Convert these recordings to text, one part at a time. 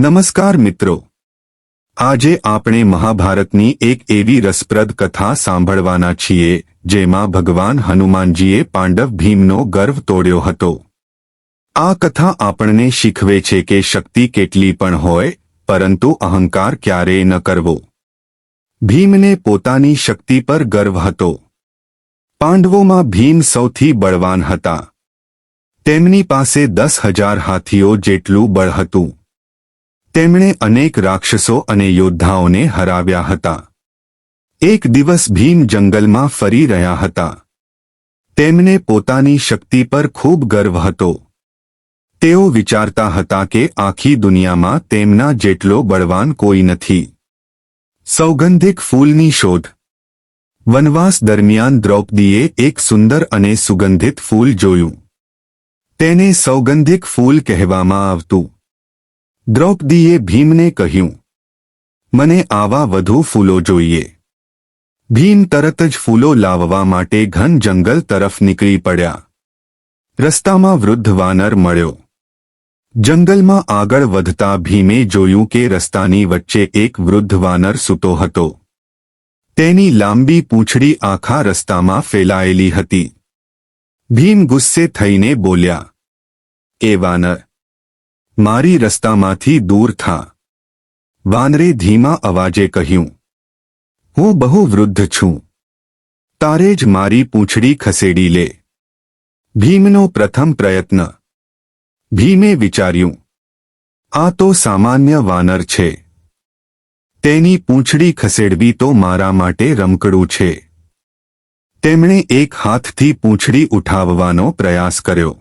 નમસ્કાર મિત્રો, આજે આપણે મહાભારતની એક એવી રસપ્રદ કથા સાંભળવાના છીએ જેમાં ભગવાન હનુમાનજીએ પાંડવ ભીમનો ગર્વ તોડ્યો હતો. આ કથા આપણને શીખવે છે કે શક્તિ કેટલી પણ હોય પરંતુ અહંકાર ક્યારેય ન કરવો. ભીમને પોતાની શક્તિ પર ગર્વ હતો. પાંડવોમાં ભીમ સૌથી બળવાન હતા. તેમની પાસે 10,000 હાથીઓ જેટલું બળ હતું. તેમણે અનેક રાક્ષસો અને યોદ્ધાઓને હરાવ્યા હતા. એક દિવસ ભીમ જંગલમાં ફરી રહ્યા હતા. તેમને પોતાની શક્તિ પર ખૂબ ગર્વ હતો. તેઓ વિચારતા હતા કે આખી દુનિયામાં તેમના જેટલો બળવાન કોઈ નથી. સૌગંધિક ફૂલની શોધ. વનવાસ દરમિયાન દ્રૌપદીએ એક સુંદર અને સુગંધિત ફૂલ જોયું. તેને સૌગંધિક ફૂલ કહેવામાં આવતું. દ્રૌપદીએ ભીમને કહ્યું, મને આવા વધુ ફૂલો જોઈએ. ભીમ તરત જ ફૂલો લાવવા માટે ઘન જંગલ તરફ નીકળી પડ્યા. રસ્તામાં વૃદ્ધ વાનર મળ્યો. જંગલમાં આગળ વધતા ભીમે જોયું કે રસ્તાની વચ્ચે એક વૃદ્ધ વાનર સૂતો હતો. તેની લાંબી પૂંછડી આખા રસ્તામાં ફેલાયેલી હતી. ભીમ ગુસ્સે થઈને બોલ્યા, એ વાનર, મારી રસ્તામાંથી દૂર થા. વાનરે ધીમા અવાજે કહ્યું, હું બહુ વૃદ્ધ છું. તારે જ મારી પૂંછડી ખસેડી લે. ભીમનો પ્રથમ પ્રયત્ન. ભીમે વિચાર્યું, આ તો સામાન્ય વાનર છે. તેની પૂંછડી ખસેડવી તો મારા માટે રમકડું છે. તેમણે એક હાથથી પૂંછડી ઉઠાવવાનો પ્રયાસ કર્યો.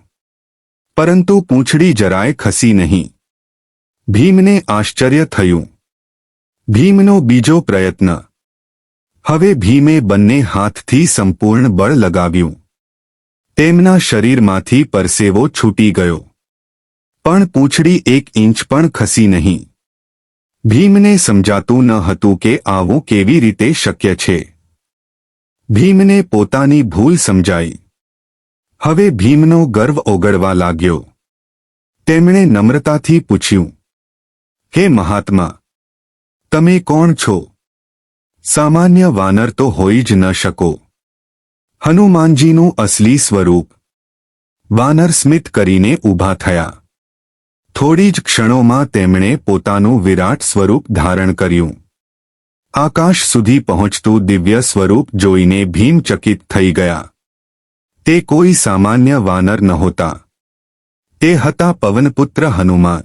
પરંતુ પૂંછડી જરાય ખસી નહીં. ભીમને આશ્ચર્ય થયું. ભીમનો બીજો પ્રયત્ન. હવે ભીમે બંને હાથથી સંપૂર્ણ બળ લગાવ્યું. તેમના શરીરમાંથી પરસેવો છૂટી ગયો. પણ પૂંછડી 1 ઇંચ પણ ખસી નહીં. ભીમને સમજાતું ન હતું કે આવું કેવી રીતે શક્ય છે. ભીમને પોતાની ભૂલ સમજાઈ. હવે ભીમનો ગર્વ ઓગળવા લાગ્યો. તેમણે નમ્રતાથી પૂછ્યું, હે મહાત્મા, તમે કોણ છો? સામાન્ય વાનર તો હોઈ જ ન શકો. હનુમાનજીનું અસલી સ્વરૂપ. વાનર સ્મિત કરીને ઊભા થયા. થોડી જ ક્ષણોમાં તેમણે પોતાનું વિરાટ સ્વરૂપ ધારણ કર્યું. આકાશ સુધી પહોંચતું દિવ્ય સ્વરૂપ જોઈને ભીમ ચકિત થઈ ગયા. તે કોઈ સામાન્ય વાનર નહોતા. તે હતા પવનપુત્ર હનુમાન.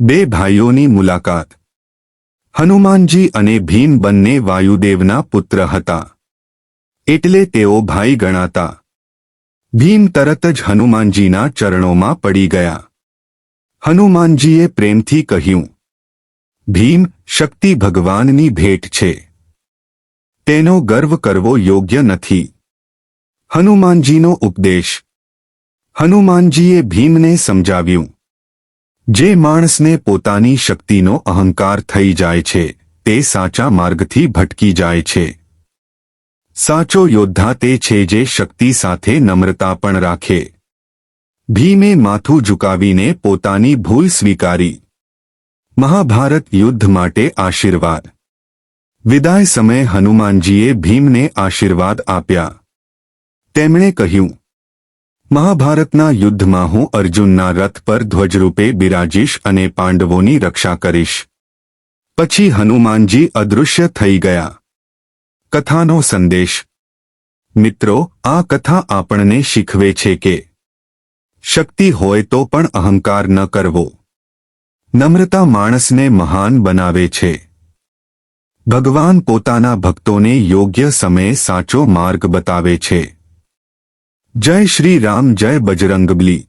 2 ભાઈઓની મુલાકાત. હનુમાનજી અને ભીમ બંને વાયુદેવના પુત્ર હતા. એટલે તેઓ ભાઈ ગણાતા. ભીમ તરત જ હનુમાનજીના ચરણોમાં પડી ગયા. હનુમાનજીએ પ્રેમથી કહ્યું, ભીમ, શક્તિ ભગવાનની ભેટ છે. તેનો ગર્વ કરવો યોગ્ય નથી. હનુમાનજીનો ઉપદેશ. હનુમાનજીએ ભીમને સમજાવ્યું, જે માણસને પોતાની શક્તિનો અહંકાર થઈ જાય છે તે સાચા માર્ગથી ભટકી જાય છે. સાચો યોદ્ધા તે છે જે શક્તિ સાથે નમ્રતા પણ રાખે. ભીમે માથું ઝુકાવીને પોતાની ભૂલ સ્વીકારી. મહાભારત યુદ્ધ માટે આશીર્વાદ. વિદાય સમયે હનુમાનજીએ ભીમને આશીર્વાદ આપ્યા. તેમણે કહ્યું, મહાભારતના યુદ્ધમાં હું અર્જુનના રથ પર ધ્વજરૂપે બિરાજીશ અને પાંડવોની રક્ષા કરીશ. પછી હનુમાનજી અદૃશ્ય થઈ ગયા. કથાનો સંદેશ. મિત્રો, આ કથા આપણને શીખવે છે કે શક્તિ હોય તો પણ અહંકાર ન કરવો. નમ્રતા માણસને મહાન બનાવે છે. ભગવાન પોતાના ભક્તોને યોગ્ય સમયે સાચો માર્ગ બતાવે છે. જય શ્રી રામ, જય બજરંગબલી.